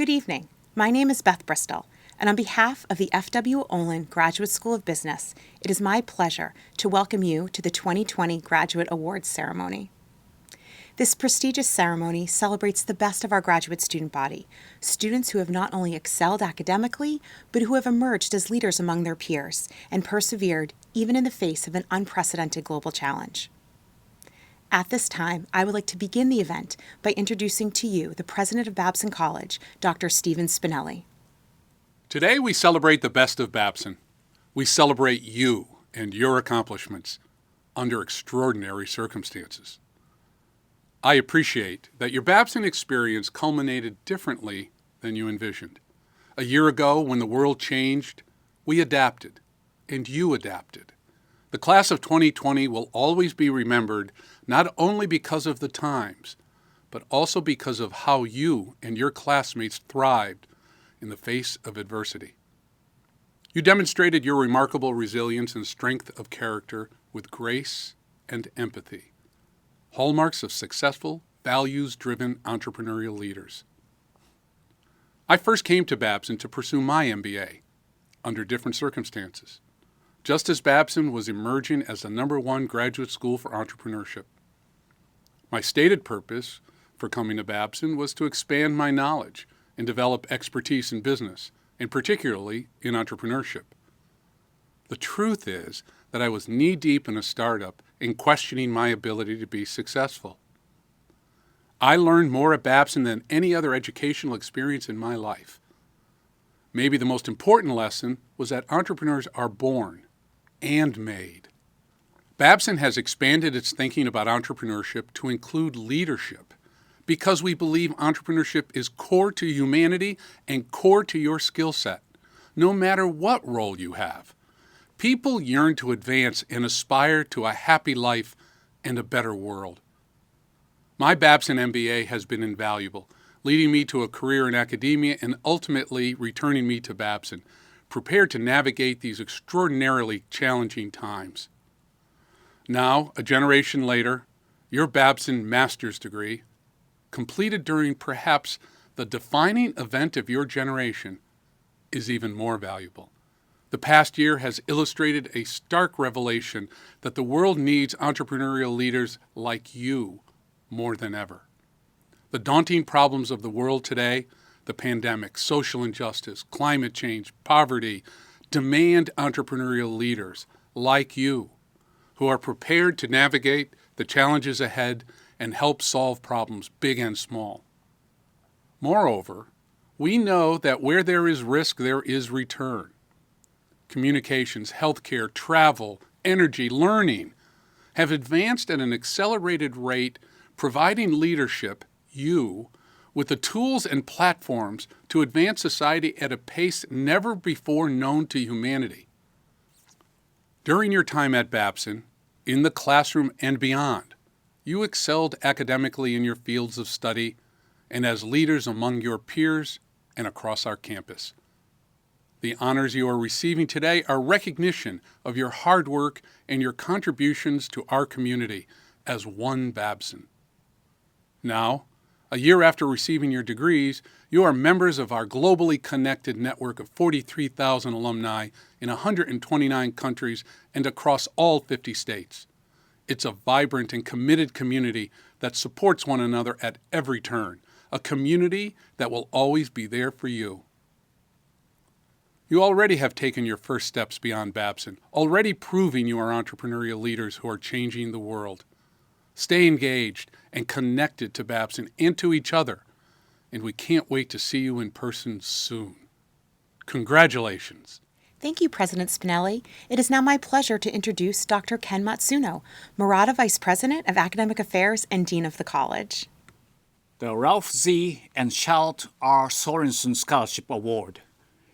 Good evening. My name is Beth Bristol, and on behalf of the F.W. Olin Graduate School of Business, it is my pleasure to welcome you to the 2020 Graduate Awards ceremony. This prestigious ceremony celebrates the best of our graduate student body, students who have not only excelled academically, but who have emerged as leaders among their peers and persevered even in the face of an unprecedented global challenge. At this time, I would like to begin the event by introducing to you the president of Babson College, Dr. Stephen Spinelli. Today we celebrate the best of Babson. We celebrate you and your accomplishments under extraordinary circumstances. I appreciate that your Babson experience culminated differently than you envisioned. A year ago, when the world changed, we adapted, and you adapted. The class of 2020 will always be remembered not only because of the times, but also because of how you and your classmates thrived in the face of adversity. You demonstrated your remarkable resilience and strength of character with grace and empathy, hallmarks of successful, values-driven entrepreneurial leaders. I first came to Babson to pursue my MBA under different circumstances, just as Babson was emerging as the #1 graduate school for entrepreneurship. My stated purpose for coming to Babson was to expand my knowledge and develop expertise in business, and particularly in entrepreneurship. The truth is that I was knee-deep in a startup and questioning my ability to be successful. I learned more at Babson than any other educational experience in my life. Maybe the most important lesson was that entrepreneurs are born and made. Babson has expanded its thinking about entrepreneurship to include leadership because we believe entrepreneurship is core to humanity and core to your skill set, no matter what role you have. People yearn to advance and aspire to a happy life and a better world. My Babson MBA has been invaluable, leading me to a career in academia and ultimately returning me to Babson, prepared to navigate these extraordinarily challenging times. Now, a generation later, your Babson master's degree, completed during perhaps the defining event of your generation, is even more valuable. The past year has illustrated a stark revelation that the world needs entrepreneurial leaders like you more than ever. The daunting problems of the world today, the pandemic, social injustice, climate change, poverty, demand entrepreneurial leaders like you who are prepared to navigate the challenges ahead and help solve problems big and small. Moreover, we know that where there is risk, there is return. Communications, healthcare, travel, energy, learning have advanced at an accelerated rate, providing leadership, you, with the tools and platforms to advance society at a pace never before known to humanity. During your time at Babson, in the classroom and beyond, you excelled academically in your fields of study and as leaders among your peers and across our campus. The honors you are receiving today are recognition of your hard work and your contributions to our community as one Babson. Now, a year after receiving your degrees, you are members of our globally connected network of 43,000 alumni in 129 countries and across all 50 states. It's a vibrant and committed community that supports one another at every turn, a community that will always be there for you. You already have taken your first steps beyond Babson, already proving you are entrepreneurial leaders who are changing the world. Stay engaged and connected to Babson and to each other, and we can't wait to see you in person soon. Congratulations. Thank you, President Spinelli. It is now my pleasure to introduce Dr. Ken Matsuno, Murata Vice President of Academic Affairs and Dean of the College. The Ralph Z. and Charlotte R. Sorensen Scholarship Award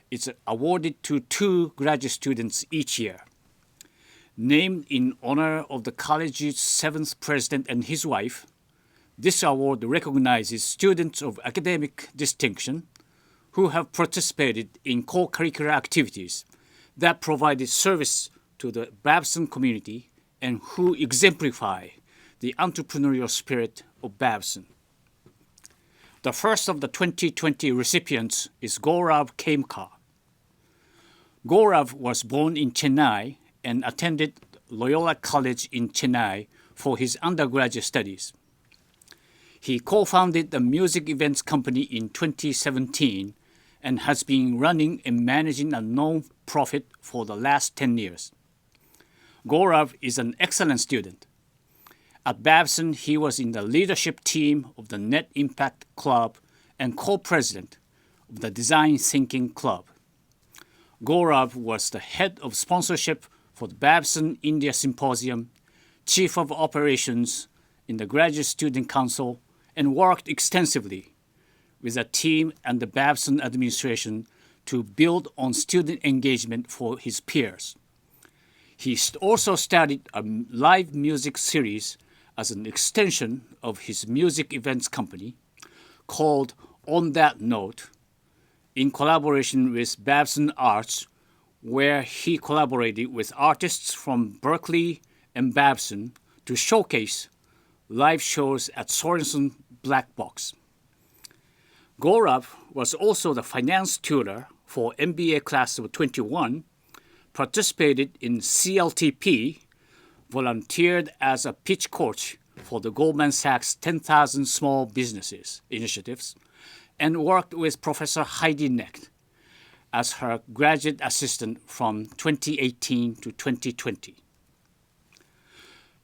is awarded to 2 graduate students each year. Named in honor of the college's 7th president and his wife, this award recognizes students of academic distinction who have participated in co-curricular activities that provided service to the Babson community and who exemplify the entrepreneurial spirit of Babson. The first of the 2020 recipients is Gaurav Khemka. Gaurav was born in Chennai and attended Loyola College in Chennai for his undergraduate studies. He co-founded the music events company in 2017 and has been running and managing a non-profit for the last 10 years. Gaurav is an excellent student. At Babson, he was in the leadership team of the Net Impact Club and co-president of the Design Thinking Club. Gaurav was the head of sponsorship for the Babson India Symposium, chief of operations in the Graduate Student Council, and worked extensively with a team and the Babson administration to build on student engagement for his peers. He also started a live music series as an extension of his music events company called On That Note, in collaboration with Babson Arts, where he collaborated with artists from Berkeley and Babson to showcase live shows at Sorensen Black Box. Gaurav was also the finance tutor for MBA class of 21, participated in CLTP, volunteered as a pitch coach for the Goldman Sachs 10,000 Small Businesses initiatives, and worked with Professor Heidi Knecht as her graduate assistant from 2018 to 2020.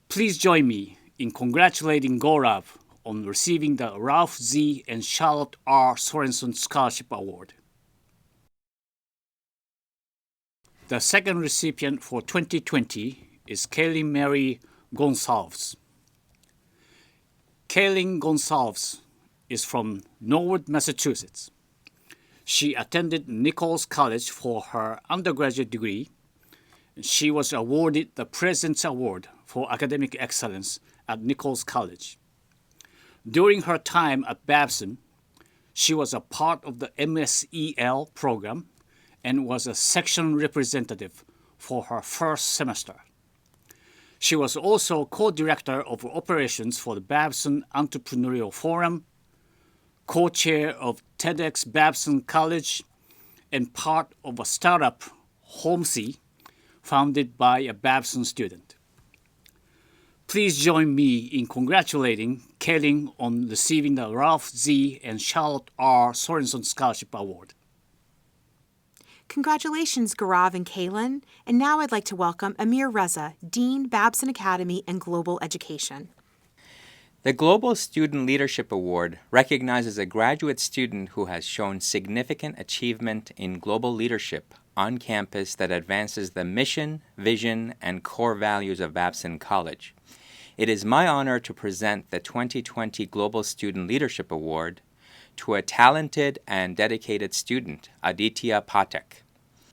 Please join me in congratulating Gaurav on receiving the Ralph Z. and Charlotte R. Sorensen Scholarship Award. The second recipient for 2020 is Kaylin Mary Gonsalves. Kaylin Gonsalves is from Norwood, Massachusetts. She attended Nichols College for her undergraduate degree. She was awarded the President's Award for Academic Excellence at Nichols College. During her time at Babson, she was a part of the MSEL program and was a section representative for her first semester. She was also co-director of operations for the Babson Entrepreneurial Forum, co-chair of TEDx Babson College, and part of a startup, Homesy, founded by a Babson student. Please join me in congratulating Kaylin on receiving the Ralph Z. and Charlotte R. Sorensen Scholarship Award. Congratulations, Gaurav and Kaylin. And now I'd like to welcome Amir Reza, Dean, Babson Academy and Global Education. The Global Student Leadership Award recognizes a graduate student who has shown significant achievement in global leadership on campus that advances the mission, vision, and core values of Babson College. It is my honor to present the 2020 Global Student Leadership Award to a talented and dedicated student, Aditya Pathak.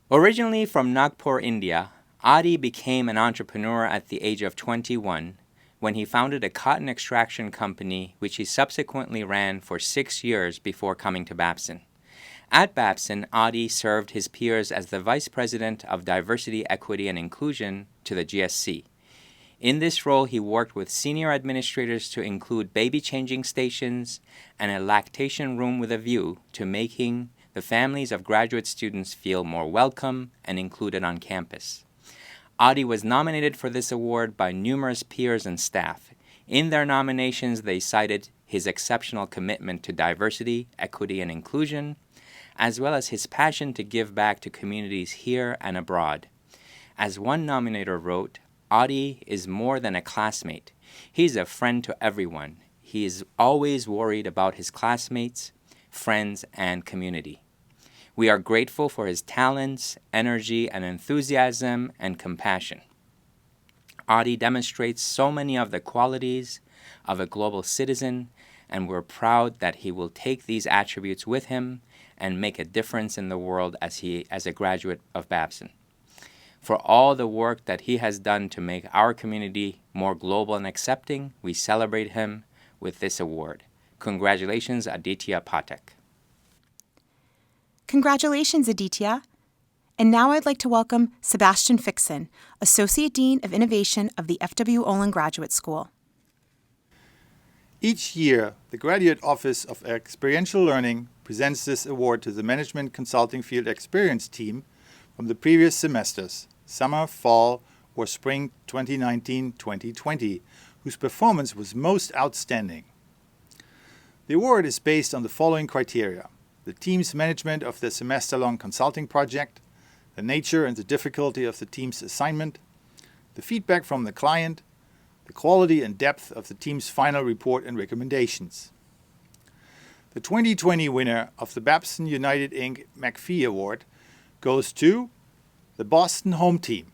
Originally from Nagpur, India, Adi became an entrepreneur at the age of 21 when he founded a cotton extraction company which he subsequently ran for 6 years before coming to Babson. At Babson, Adi served his peers as the Vice President of Diversity, Equity, and Inclusion to the GSC. In this role, he worked with senior administrators to include baby changing stations and a lactation room with a view to making the families of graduate students feel more welcome and included on campus. Adi was nominated for this award by numerous peers and staff. In their nominations, they cited his exceptional commitment to diversity, equity, and inclusion, as well as his passion to give back to communities here and abroad. As one nominator wrote, Adi is more than a classmate. He's a friend to everyone. He is always worried about his classmates, friends, and community. We are grateful for his talents, energy, and enthusiasm and compassion. Adi demonstrates so many of the qualities of a global citizen, and we're proud that he will take these attributes with him and make a difference in the world as a graduate of Babson. For all the work that he has done to make our community more global and accepting, we celebrate him with this award. Congratulations, Aditya Pathak. Congratulations, Aditya. And now I'd like to welcome Sebastian Fixon, Associate Dean of Innovation of the F.W. Olin Graduate School. Each year, the Graduate Office of Experiential Learning presents this award to the Management Consulting Field Experience team from the previous semesters, summer, fall, or spring 2019-2020, whose performance was most outstanding. The award is based on the following criteria: the team's management of the semester-long consulting project, the nature and the difficulty of the team's assignment, the feedback from the client, the quality and depth of the team's final report and recommendations. The 2020 winner of the Babson United Inc. McPhee Award goes to the Boston Home Team.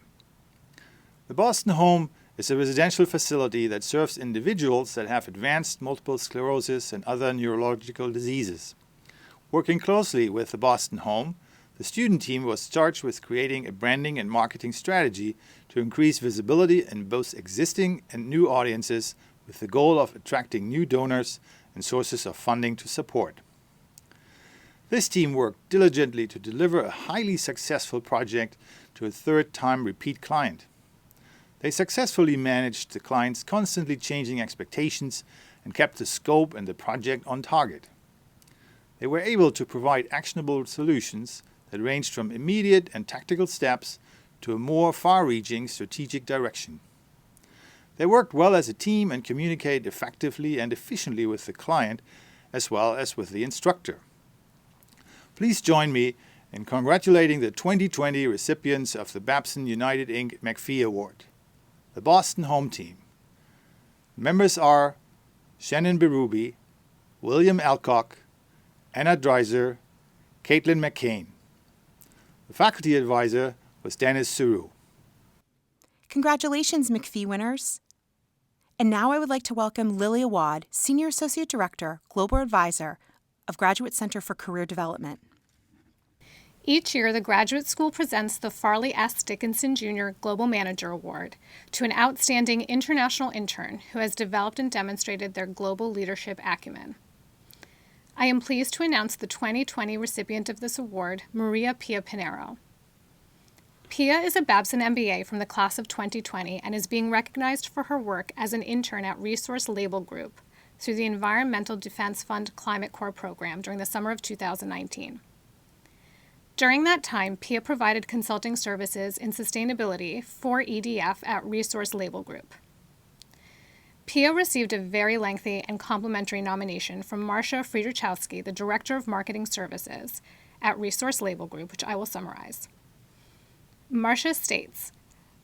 The Boston Home is a residential facility that serves individuals that have advanced multiple sclerosis and other neurological diseases. Working closely with the Boston Home, the student team was charged with creating a branding and marketing strategy to increase visibility in both existing and new audiences with the goal of attracting new donors and sources of funding to support. This team worked diligently to deliver a highly successful project to a third-time repeat client. They successfully managed the client's constantly changing expectations and kept the scope and the project on target. They were able to provide actionable solutions that ranged from immediate and tactical steps to a more far-reaching strategic direction. They worked well as a team and communicated effectively and efficiently with the client as well as with the instructor. Please join me in congratulating the 2020 recipients of the Babson United Inc. McPhee Award, the Boston Home Team. Members are Shannon Berube, William Alcock, Anna Dreiser, Caitlin McCain. The faculty advisor was Dennis Suru. Congratulations, McPhee winners. And now I would like to welcome Lily Awad, Senior Associate Director, Global Advisor of Graduate Center for Career Development. Each year, the Graduate School presents the Farley S. Dickinson Jr. Global Manager Award to an outstanding international intern who has developed and demonstrated their global leadership acumen. I am pleased to announce the 2020 recipient of this award, Maria Pia Pinero. Pia is a Babson MBA from the class of 2020 and is being recognized for her work as an intern at Resource Label Group through the Environmental Defense Fund Climate Corps program during the summer of 2019. During that time, Pia provided consulting services in sustainability for EDF at Resource Label Group. Pia received a very lengthy and complimentary nomination from Marcia Friedrichowski, the Director of Marketing Services at Resource Label Group, which I will summarize. Marcia states,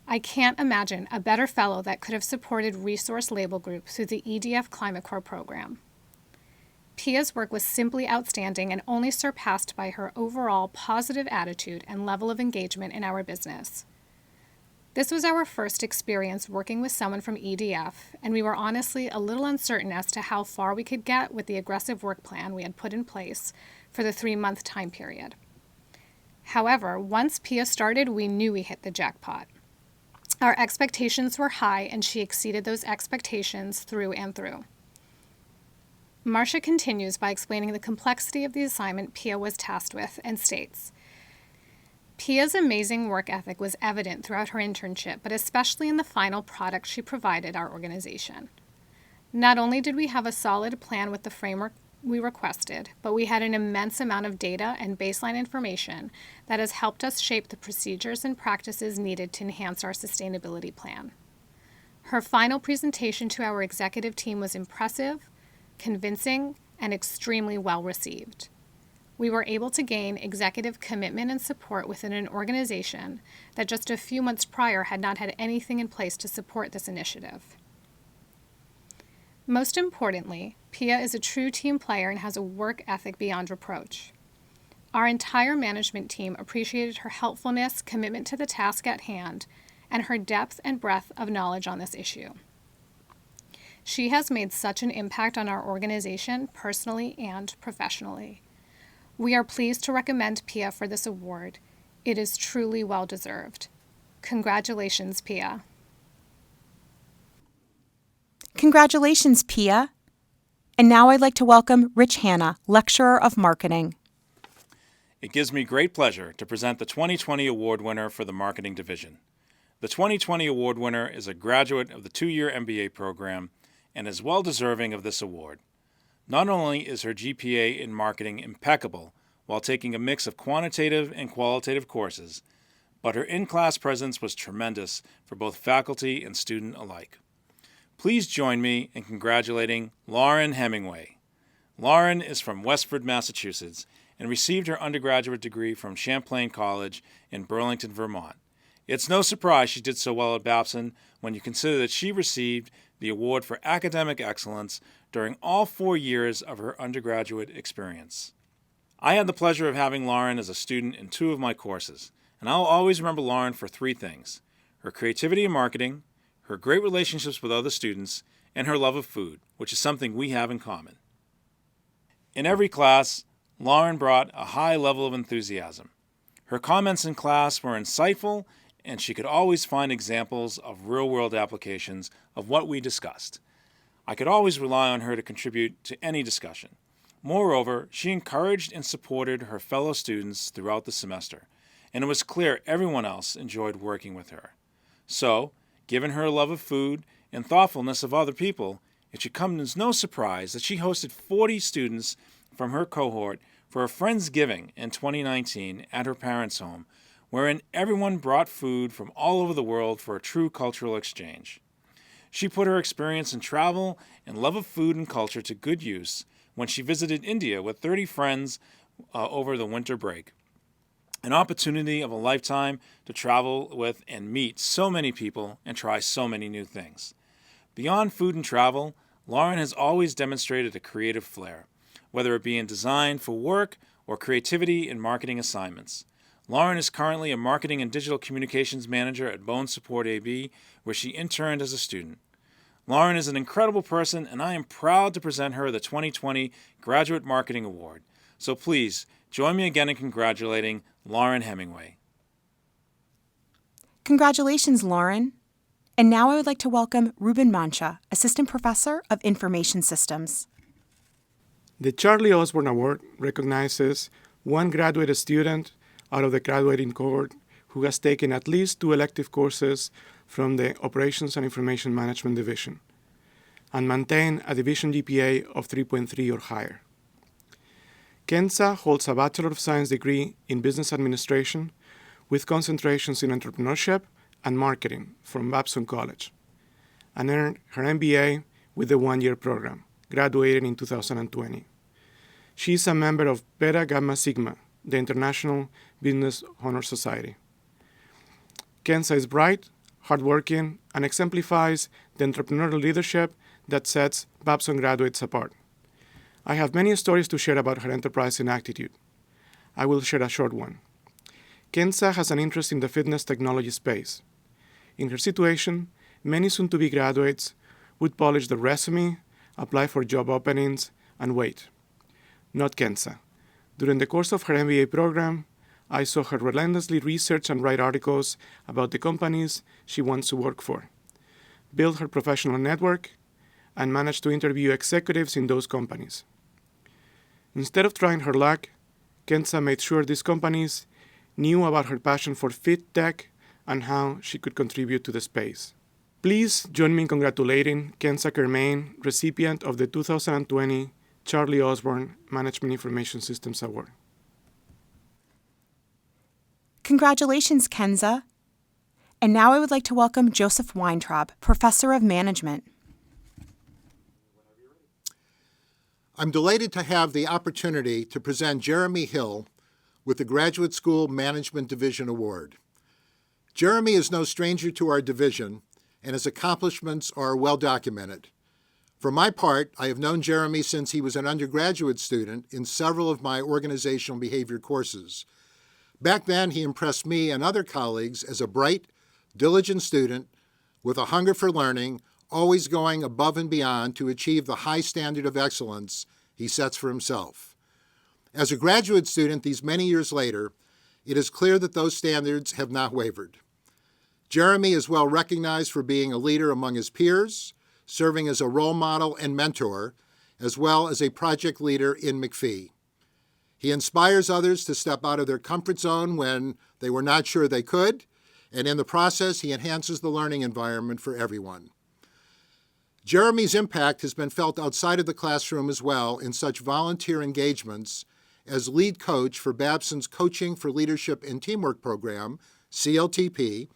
"I can't imagine a better fellow that could have supported Resource Label Group through the EDF Climate Corps program. Pia's work was simply outstanding and only surpassed by her overall positive attitude and level of engagement in our business. This was our first experience working with someone from EDF, and we were honestly a little uncertain as to how far we could get with the aggressive work plan we had put in place for the 3-month time period. However, once Pia started, we knew we hit the jackpot. Our expectations were high, and she exceeded those expectations through and through." Marcia continues by explaining the complexity of the assignment Pia was tasked with and states, "Pia's amazing work ethic was evident throughout her internship, but especially in the final product she provided our organization. Not only did we have a solid plan with the framework we requested, but we had an immense amount of data and baseline information that has helped us shape the procedures and practices needed to enhance our sustainability plan. Her final presentation to our executive team was impressive, convincing, and extremely well received. We were able to gain executive commitment and support within an organization that just a few months prior had not had anything in place to support this initiative. Most importantly, Pia is a true team player and has a work ethic beyond reproach. Our entire management team appreciated her helpfulness, commitment to the task at hand, and her depth and breadth of knowledge on this issue. She has made such an impact on our organization, personally and professionally. We are pleased to recommend Pia for this award. It is truly well-deserved. Congratulations, Pia." Congratulations, Pia. And now I'd like to welcome Rich Hanna, Lecturer of Marketing. It gives me great pleasure to present the 2020 award winner for the Marketing Division. The 2020 award winner is a graduate of the 2-year MBA program and is well deserving of this award. Not only is her GPA in marketing impeccable while taking a mix of quantitative and qualitative courses, but her in-class presence was tremendous for both faculty and student alike. Please join me in congratulating Lauren Hemingway. Lauren is from Westford, Massachusetts, and received her undergraduate degree from Champlain College in Burlington, Vermont. It's no surprise she did so well at Babson when you consider that she received the award for academic excellence during all 4 years of her undergraduate experience. I had the pleasure of having Lauren as a student in 2 of my courses, and I'll always remember Lauren for 3 things: her creativity in marketing, her great relationships with other students, and her love of food, which is something we have in common. In every class, Lauren brought a high level of enthusiasm. Her comments in class were insightful, and she could always find examples of real-world applications of what we discussed. I could always rely on her to contribute to any discussion. Moreover, she encouraged and supported her fellow students throughout the semester, and it was clear everyone else enjoyed working with her. So, given her love of food and thoughtfulness of other people, it should come as no surprise that she hosted 40 students from her cohort for a Friendsgiving in 2019 at her parents' home, wherein everyone brought food from all over the world for a true cultural exchange. She put her experience in travel and love of food and culture to good use when she visited India with 30 friends over the winter break. An opportunity of a lifetime to travel with and meet so many people and try so many new things. Beyond food and travel, Lauren has always demonstrated a creative flair, whether it be in design for work or creativity in marketing assignments. Lauren is currently a marketing and digital communications manager at Bone Support AB, where she interned as a student. Lauren is an incredible person, and I am proud to present her the 2020 Graduate Marketing Award. So please, join me again in congratulating Lauren Hemingway. Congratulations, Lauren. And now I would like to welcome Ruben Mancha, Assistant Professor of Information Systems. The Charlie Osborne Award recognizes one graduate student out of the graduating cohort who has taken at least 2 elective courses from the Operations and Information Management Division and maintain a division GPA of 3.3 or higher. Kenza holds a Bachelor of Science degree in Business Administration with concentrations in entrepreneurship and marketing from Babson College, and earned her MBA with the 1-year program, graduating in 2020. She is a member of Beta Gamma Sigma, the International Business Honor Society. Kenza is bright, hardworking, and exemplifies the entrepreneurial leadership that sets Babson graduates apart. I have many stories to share about her enterprising attitude. I will share a short one. Kenza has an interest in the fitness technology space. In her situation, many soon-to-be graduates would polish their resume, apply for job openings, and wait. Not Kenza. During the course of her MBA program, I saw her relentlessly research and write articles about the companies she wants to work for, build her professional network, and manage to interview executives in those companies. Instead of trying her luck, Kenza made sure these companies knew about her passion for fit tech and how she could contribute to the space. Please join me in congratulating Kenza Kermain, recipient of the 2020 Charlie Osborne Management Information Systems Award. Congratulations, Kenza. And now I would like to welcome Joseph Weintraub, Professor of Management. I'm delighted to have the opportunity to present Jeremy Hill with the Graduate School Management Division Award. Jeremy is no stranger to our division, and his accomplishments are well documented. For my part, I have known Jeremy since he was an undergraduate student in several of my organizational behavior courses. Back then, he impressed me and other colleagues as a bright, diligent student with a hunger for learning, always going above and beyond to achieve the high standard of excellence he sets for himself. As a graduate student these many years later, it is clear that those standards have not wavered. Jeremy is well recognized for being a leader among his peers, serving as a role model and mentor, as well as a project leader in McPhee. He inspires others to step out of their comfort zone when they were not sure they could, and in the process, he enhances the learning environment for everyone. Jeremy's impact has been felt outside of the classroom as well in such volunteer engagements as lead coach for Babson's Coaching for Leadership and Teamwork program, CLTP,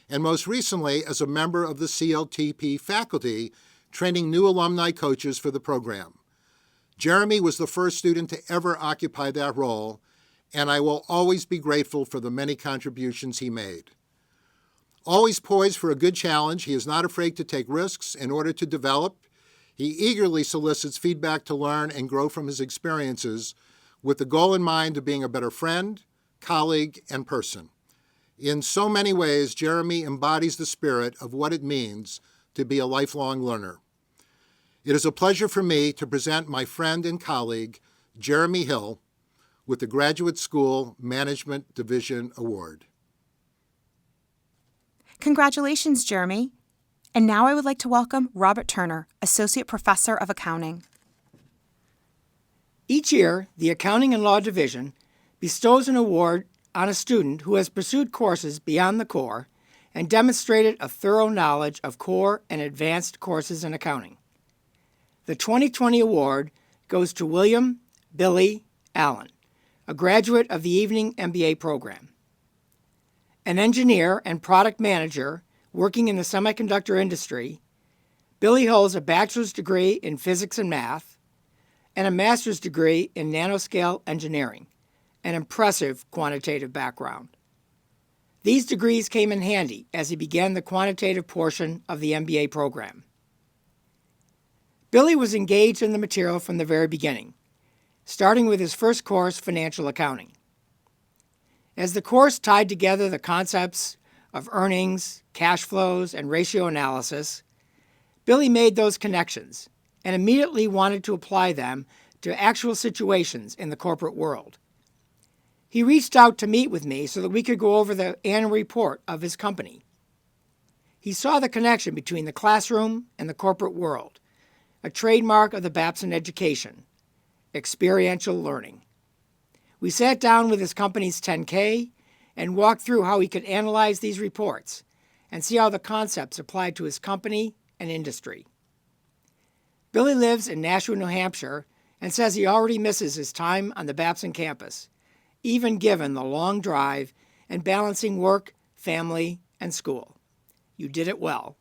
and most recently as a member of the CLTP faculty training new alumni coaches for the program. Jeremy was the first student to ever occupy that role, and I will always be grateful for the many contributions he made. Always poised for a good challenge, he is not afraid to take risks in order to develop. He eagerly solicits feedback to learn and grow from his experiences with the goal in mind of being a better friend, colleague, and person. In so many ways, Jeremy embodies the spirit of what it means to be a lifelong learner. It is a pleasure for me to present my friend and colleague, Jeremy Hill, with the Graduate School Management Division Award. Congratulations, Jeremy. And now I would like to welcome Robert Turner, Associate Professor of Accounting. Each year, the Accounting and Law Division bestows an award on a student who has pursued courses beyond the core and demonstrated a thorough knowledge of core and advanced courses in accounting. The 2020 award goes to William Billy Allen, a graduate of the Evening MBA program. An engineer and product manager working in the semiconductor industry, Billy holds a bachelor's degree in physics and math and a master's degree in nanoscale engineering, an impressive quantitative background. These degrees came in handy as he began the quantitative portion of the MBA program. Billy was engaged in the material from the very beginning, starting with his first course, Financial Accounting. As the course tied together the concepts of earnings, cash flows, and ratio analysis, Billy made those connections and immediately wanted to apply them to actual situations in the corporate world. He reached out to meet with me so that we could go over the annual report of his company. He saw the connection between the classroom and the corporate world, a trademark of the Babson education, experiential learning. We sat down with his company's 10K and walked through how he could analyze these reports and see how the concepts applied to his company and industry. Billy lives in Nashua, New Hampshire, and says he already misses his time on the Babson campus, even given the long drive and balancing work, family, and school. You did it well.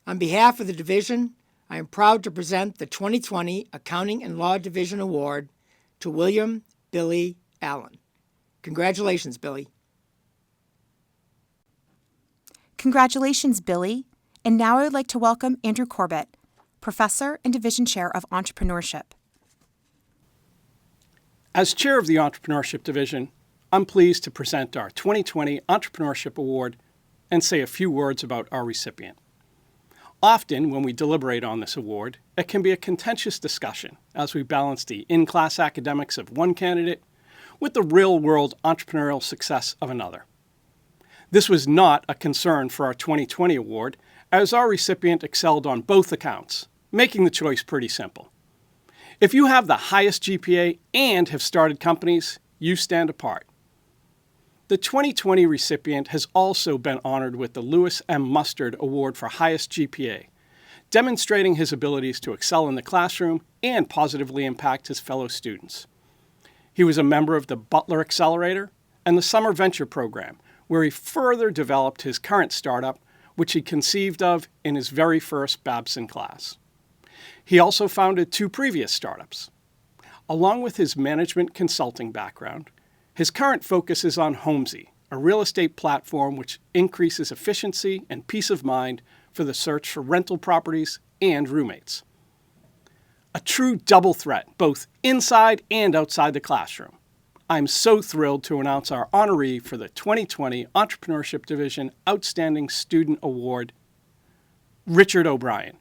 On behalf of the division, I am proud to present the 2020 Accounting and Law Division Award to William Billy Allen. Congratulations, Billy. Congratulations, Billy. And now I would like to welcome Andrew Corbett, Professor and Division Chair of Entrepreneurship. As Chair of the Entrepreneurship Division, I'm pleased to present our 2020 Entrepreneurship Award and say a few words about our recipient. Often, when we deliberate on this award, it can be a contentious discussion as we balance the in-class academics of one candidate with the real-world entrepreneurial success of another. This was not a concern for our 2020 award, as our recipient excelled on both accounts, making the choice pretty simple. If you have the highest GPA and have started companies, you stand apart. The 2020 recipient has also been honored with the Lewis M. Mustard Award for Highest GPA, demonstrating his abilities to excel in the classroom and positively impact his fellow students. He was a member of the Butler Accelerator and the Summer Venture Program, where he further developed his current startup, which he conceived of in his very first Babson class. He also founded 2 previous startups. Along with his management consulting background, his current focus is on Homesy, a real estate platform which increases efficiency and peace of mind for the search for rental properties and roommates. A true double threat, both inside and outside the classroom. I'm so thrilled to announce our honoree for the 2020 Entrepreneurship Division Outstanding Student Award, Richard O'Brien.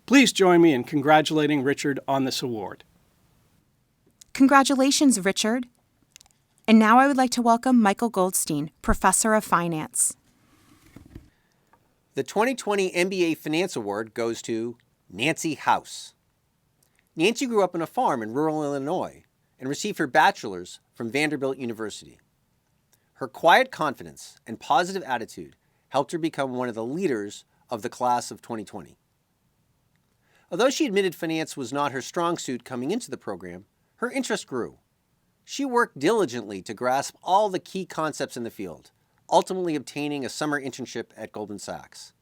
Please join me in congratulating Richard on this award. Congratulations, Richard. And now I would like to welcome Michael Goldstein, Professor of Finance. The 2020 MBA Finance Award goes to Nancy House. Nancy grew up on a farm in rural Illinois and received her bachelor's from Vanderbilt University. Her quiet confidence and positive attitude helped her become one of the leaders of the class of 2020. Although she admitted finance was not her strong suit coming into the program, her interest grew. She worked diligently to grasp all the key concepts in the field, ultimately obtaining a summer internship at Goldman Sachs.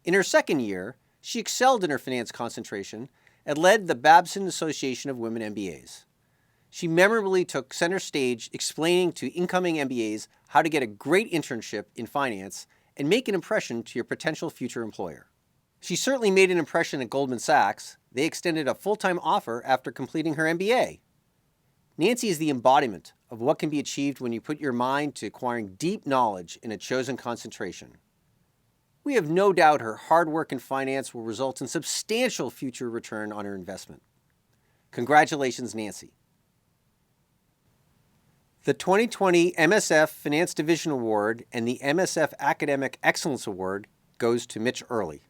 In her second year, she excelled in her finance concentration and led the Babson Association of Women MBAs. She memorably took center stage explaining to incoming MBAs how to get a great internship in finance and make an impression to your potential future employer. She certainly made an impression at Goldman Sachs. They extended a full-time offer after completing her MBA. Nancy is the embodiment of what can be achieved when you put your mind to acquiring deep knowledge in a chosen concentration. We have no doubt her hard work in finance will result in substantial future return on her investment. Congratulations, Nancy. The 2020 MSF Finance Division Award and the MSF Academic Excellence Award goes to Mitch Early.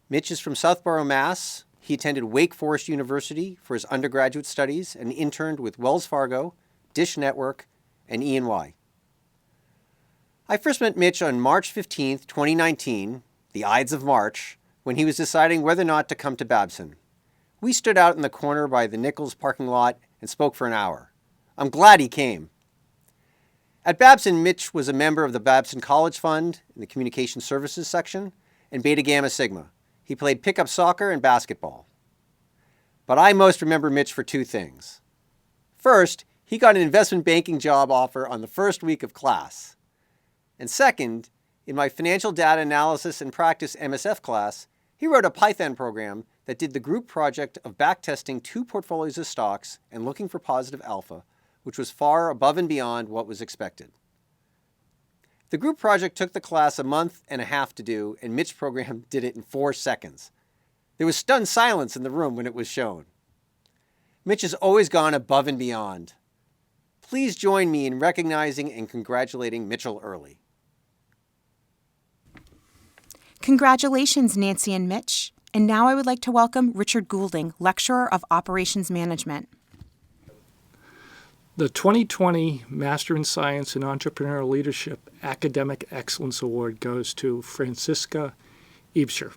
Mitch is from Southborough, Mass. He attended Wake Forest University for his undergraduate studies and interned with Wells Fargo, Dish Network, and E&Y. I first met Mitch on March 15, 2019, the Ides of March, when he was deciding whether or not to come to Babson. We stood out in the corner by the Nichols parking lot and spoke for an hour. I'm glad he came. At Babson, Mitch was a member of the Babson College Fund in the Communication Services section and Beta Gamma Sigma. He played pickup soccer and basketball. But I most remember Mitch for two things. First, he got an investment banking job offer on the first week of class. And second, in my Financial Data Analysis and Practice MSF class, he wrote a Python program that did the group project of backtesting 2 portfolios of stocks and looking for positive alpha, which was far above and beyond what was expected. The group project took the class a month and a half to do, and Mitch's program did it in 4 seconds. There was stunned silence in the room when it was shown. Mitch has always gone above and beyond. Please join me in recognizing and congratulating Mitchell Early. Congratulations, Nancy and Mitch. And now I would like to welcome Richard Goulding, Lecturer of Operations Management. The 2020 Master in Science and Entrepreneurial Leadership Academic Excellence Award goes to Franziska Ebscher.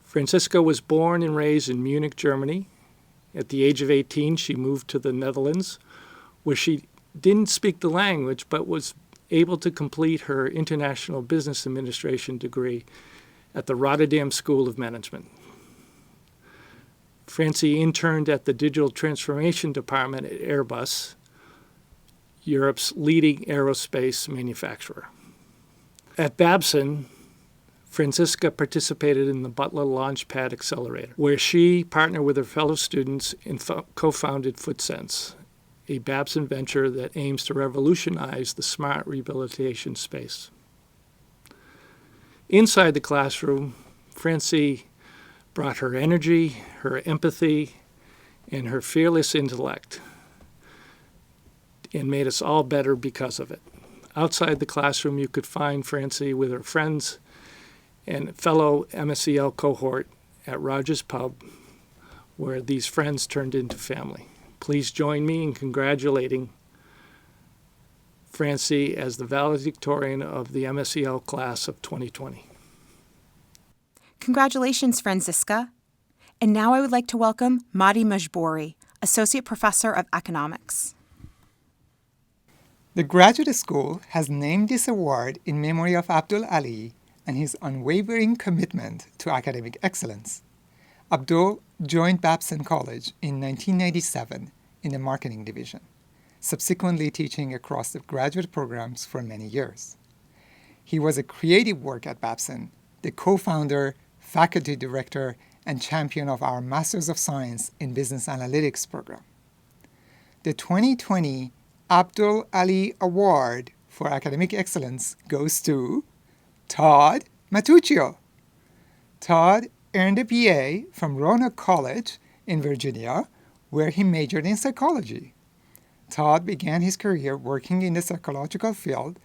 Franziska was born and raised in Munich, Germany. At the age of 18, she moved to the Netherlands, where she didn't speak the language but was able to complete her International Business Administration degree at the Rotterdam School of Management. Francie interned at the Digital Transformation Department at Airbus, Europe's leading aerospace manufacturer. At Babson, Franziska participated in the Butler Launchpad Accelerator, where she partnered with her fellow students and co-founded FootSense, a Babson venture that aims to revolutionize the smart rehabilitation space. Inside the classroom, Francie brought her energy, her empathy, and her fearless intellect, and made us all better because of it. Outside the classroom, you could find Francie with her friends and fellow MSEL cohort at Rogers Pub, where these friends turned into family. Please join me in congratulating Francie as the valedictorian of the MSEL class of 2020. Congratulations, Franziska. And now I would like to welcome Madi Majbouri, Associate Professor of Economics. The Graduate School has named this award in memory of Abdul Ali and his unwavering commitment to academic excellence. Abdul joined Babson College in 1997 in the marketing division, subsequently teaching across the graduate programs for many years. He was a creative work at Babson, the co-founder, faculty director, and champion of our Masters of Science in Business Analytics program. The 2020 Abdul Ali Award for Academic Excellence goes to Todd Matuccio. Todd earned a BA from Roanoke College in Virginia, where he majored in psychology. Todd began his career working in the psychological field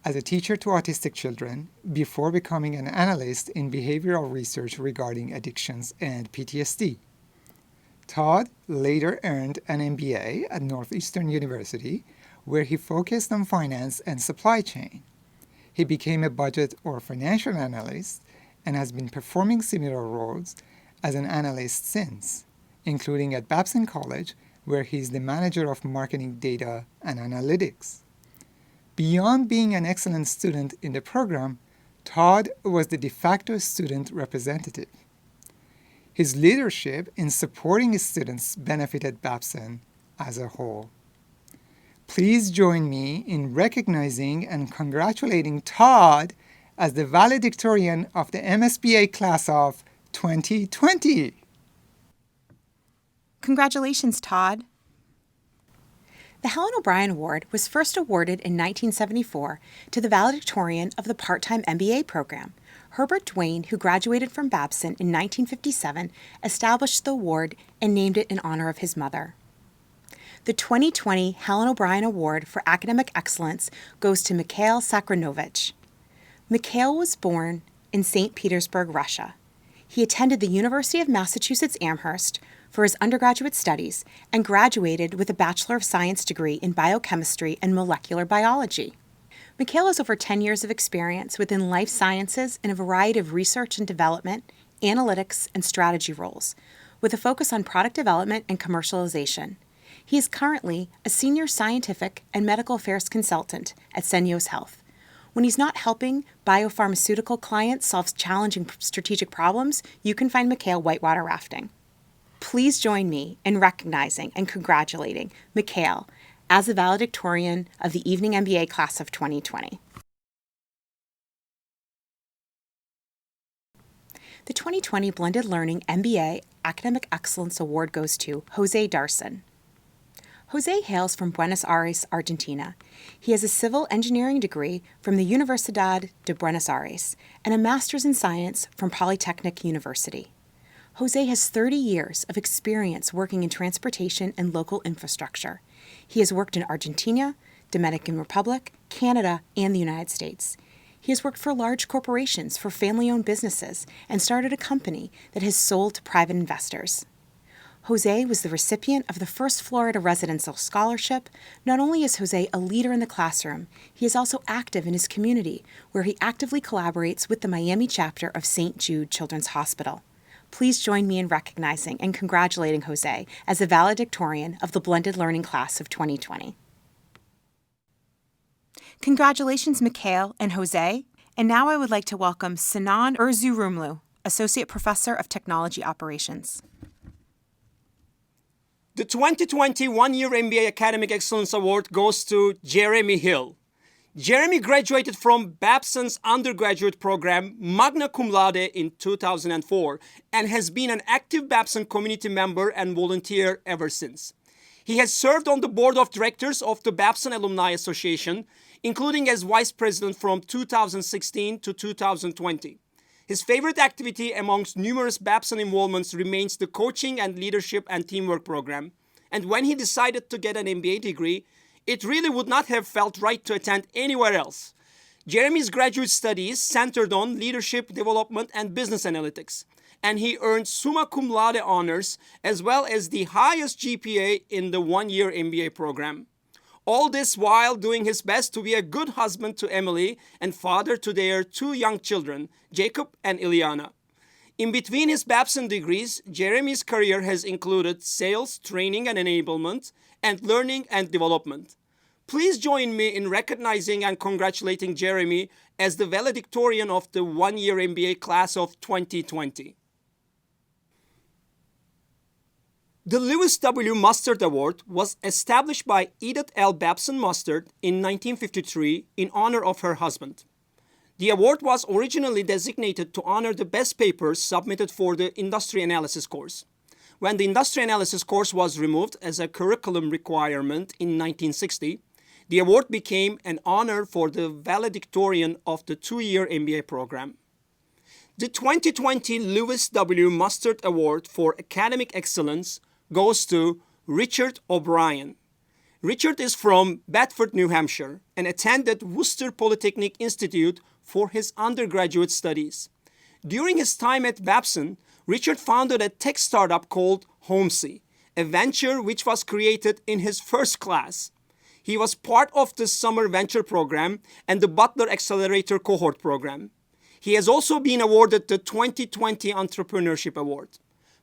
as a teacher to autistic children before becoming an analyst in behavioral research regarding addictions and PTSD. Todd later earned an MBA at Northeastern University, where he focused on finance and supply chain. He became a budget or financial analyst and has been performing similar roles as an analyst since, including at Babson College, where he is the manager of marketing data and analytics. Beyond being an excellent student in the program, Todd was the de facto student representative. His leadership in supporting his students benefited Babson as a whole. Please join me in recognizing and congratulating Todd as the valedictorian of the MSBA class of 2020. Congratulations, Todd. The Helen O'Brien Award was first awarded in 1974 to the valedictorian of the part-time MBA program. Herbert Duane, who graduated from Babson in 1957, established the award and named it in honor of his mother. The 2020 Helen O'Brien Award for Academic Excellence goes to Mikhail Sakharinovich. Mikhail was born in St. Petersburg, Russia. He attended the University of Massachusetts Amherst for his undergraduate studies and graduated with a Bachelor of Science degree in biochemistry and molecular biology. Mikhail has over 10 years of experience within life sciences in a variety of research and development, analytics, and strategy roles, with a focus on product development and commercialization. He is currently a senior scientific and medical affairs consultant at Senyos Health. When he's not helping biopharmaceutical clients solve challenging strategic problems, you can find Mikhail whitewater rafting. Please join me in recognizing and congratulating Mikhail as the valedictorian of the Evening MBA class of 2020. The 2020 Blended Learning MBA Academic Excellence Award goes to Jose Darson. Jose hails from Buenos Aires, Argentina. He has a civil engineering degree from the Universidad de Buenos Aires and a master's in science from Polytechnic University. Jose has 30 years of experience working in transportation and local infrastructure. He has worked in Argentina, Dominican Republic, Canada, and the United States. He has worked for large corporations, for family-owned businesses, and started a company that has sold to private investors. Jose was the recipient of the first Florida Residential Scholarship. Not only is Jose a leader in the classroom, he is also active in his community, where he actively collaborates with the Miami chapter of St. Jude Children's Hospital. Please join me in recognizing and congratulating Jose as the valedictorian of the Blended Learning Class of 2020. Congratulations, Mikhail and Jose. And now I would like to welcome Sinan Erzurumlu, Associate Professor of Technology Operations. The 2020 One-Year MBA Academic Excellence Award goes to Jeremy Hill. Jeremy graduated from Babson's undergraduate program, magna cum laude, in 2004 and has been an active Babson community member and volunteer ever since. He has served on the board of directors of the Babson Alumni Association, including as vice president from 2016 to 2020. His favorite activity amongst numerous Babson involvements remains the coaching and leadership and teamwork program. And when he decided to get an MBA degree, it really would not have felt right to attend anywhere else. Jeremy's graduate studies centered on leadership development and business analytics, and he earned summa cum laude honors as well as the highest GPA in the one-year MBA program. All this while doing his best to be a good husband to Emily and father to their two young children, Jacob and Ileana. In between his Babson degrees, Jeremy's career has included sales, training and enablement, and learning and development. Please join me in recognizing and congratulating Jeremy as the valedictorian of the one-year MBA class of 2020. The Lewis W. Mustard Award was established by Edith L. Babson Mustard in 1953 in honor of her husband. The award was originally designated to honor the best papers submitted for the Industry Analysis course. When the Industry Analysis course was removed as a curriculum requirement in 1960, the award became an honor for the valedictorian of the two-year MBA program. The 2020 Lewis W. Mustard Award for Academic Excellence goes to Richard O'Brien. Richard is from Bedford, New Hampshire, and attended Worcester Polytechnic Institute for his undergraduate studies. During his time at Babson, Richard founded a tech startup called Homesy, a venture which was created in his first class. He was part of the Summer Venture Program and the Butler Accelerator Cohort Program. He has also been awarded the 2020 Entrepreneurship Award.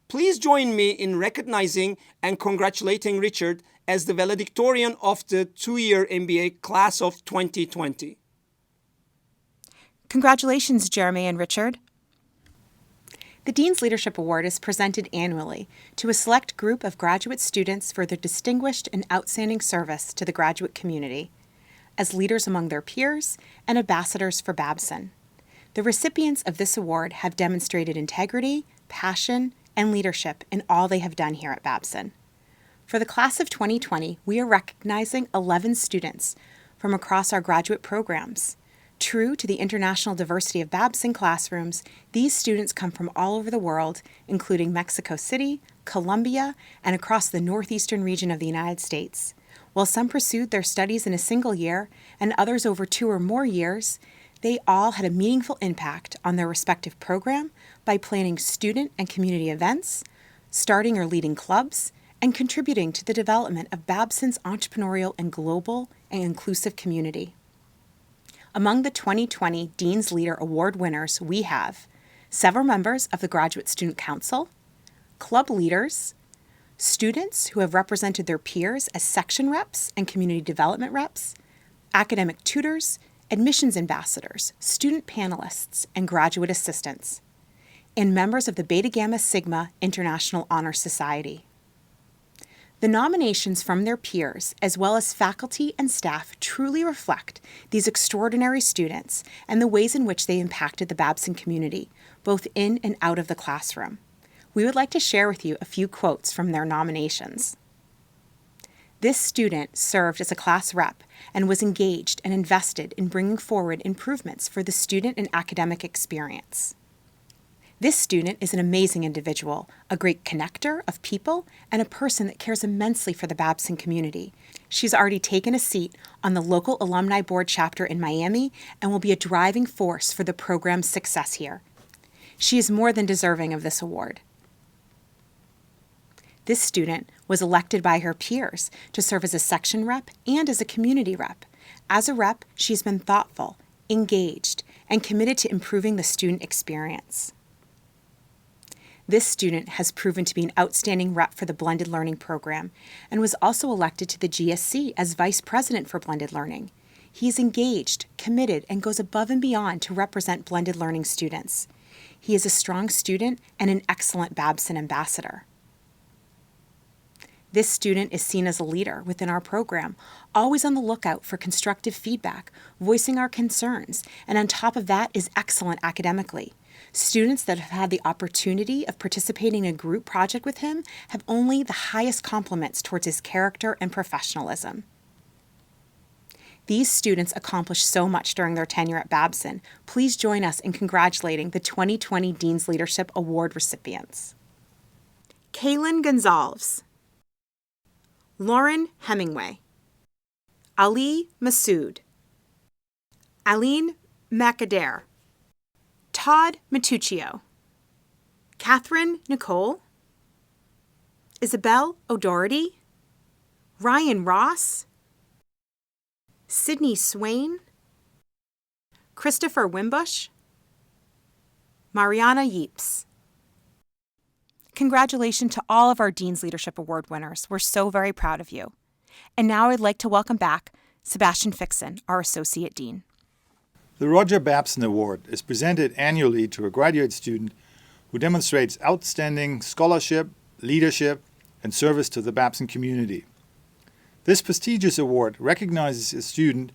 Please join me in recognizing and congratulating Richard as the valedictorian of the two-year MBA class of 2020. Congratulations, Jeremy and Richard. The Dean's Leadership Award is presented annually to a select group of graduate students for their distinguished and outstanding service to the graduate community, as leaders among their peers and ambassadors for Babson. The recipients of this award have demonstrated integrity, passion, and leadership in all they have done here at Babson. For the class of 2020, we are recognizing 11 students from across our graduate programs. True to the international diversity of Babson classrooms, these students come from all over the world, including Mexico City, Colombia, and across the northeastern region of the United States. While some pursued their studies in a single year and others over 2 or more years, they all had a meaningful impact on their respective program by planning student and community events, starting or leading clubs, and contributing to the development of Babson's entrepreneurial and global and inclusive community. Among the 2020 Dean's Leader Award winners, we have several members of the Graduate Student Council, club leaders, students who have represented their peers as section reps and community development reps, academic tutors, admissions ambassadors, student panelists, and graduate assistants, and members of the Beta Gamma Sigma International Honor Society. The nominations from their peers, as well as faculty and staff, truly reflect these extraordinary students and the ways in which they impacted the Babson community, both in and out of the classroom. We would like to share with you a few quotes from their nominations. This student served as a class rep and was engaged and invested in bringing forward improvements for the student and academic experience. This student is an amazing individual, a great connector of people, and a person that cares immensely for the Babson community. She's already taken a seat on the local alumni board chapter in Miami and will be a driving force for the program's success here. She is more than deserving of this award. This student was elected by her peers to serve as a section rep and as a community rep. As a rep, she's been thoughtful, engaged, and committed to improving the student experience. This student has proven to be an outstanding rep for the Blended Learning program and was also elected to the GSC as Vice President for Blended Learning. He is engaged, committed, and goes above and beyond to represent Blended Learning students. He is a strong student and an excellent Babson ambassador. This student is seen as a leader within our program, always on the lookout for constructive feedback, voicing our concerns, and on top of that is excellent academically. Students that have had the opportunity of participating in a group project with him have only the highest compliments towards his character and professionalism. These students accomplished so much during their tenure at Babson. Please join us in congratulating the 2020 Dean's Leadership Award recipients. Kaylin Gonzalez, Lauren Hemingway, Ali Masood, Aline Macadair, Todd Matuccio, Catherine Nicole, Isabel O'Doherty, Ryan Ross, Sydney Swain, Christopher Wimbush, Mariana Yeeps. Congratulations to all of our Dean's Leadership Award winners. We're so very proud of you. And now I'd like to welcome back Sebastian Fixon, our Associate Dean. The Roger Babson Award is presented annually to a graduate student who demonstrates outstanding scholarship, leadership, and service to the Babson community. This prestigious award recognizes a student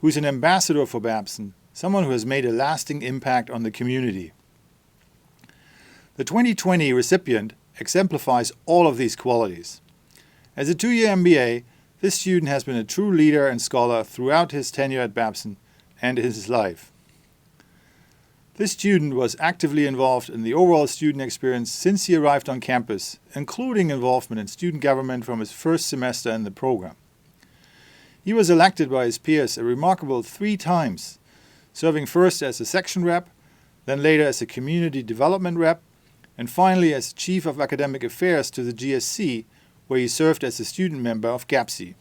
who is an ambassador for Babson, someone who has made a lasting impact on the community. The 2020 recipient exemplifies all of these qualities. As a two-year MBA, this student has been a true leader and scholar throughout his tenure at Babson and his life. This student was actively involved in the overall student experience since he arrived on campus, including involvement in student government from his first semester in the program. He was elected by his peers a remarkable 3 times, serving first as a section rep, then later as a community development rep, and finally as Chief of Academic Affairs to the GSC, where he served as a student member of GAPSI.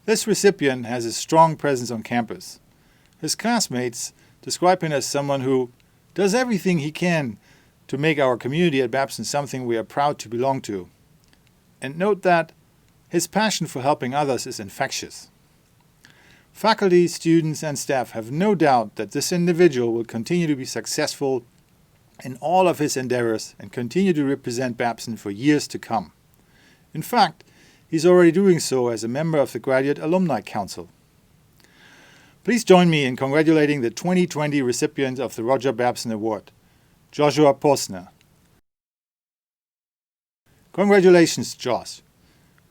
This recipient has a strong presence on campus. His classmates describe him as someone who does everything he can to make our community at Babson something we are proud to belong to. And note that his passion for helping others is infectious. Faculty, students, and staff have no doubt that this individual will continue to be successful in all of his endeavors and continue to represent Babson for years to come. In fact, he's already doing so as a member of the Graduate Alumni Council. Please join me in congratulating the 2020 recipient of the Roger Babson Award, Joshua Posner. Congratulations, Josh.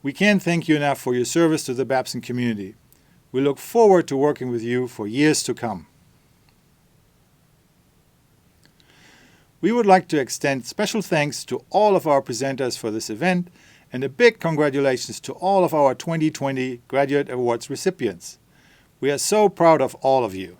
We can't thank you enough for your service to the Babson community. We look forward to working with you for years to come. We would like to extend special thanks to all of our presenters for this event and a big congratulations to all of our 2020 Graduate Awards recipients. We are so proud of all of you.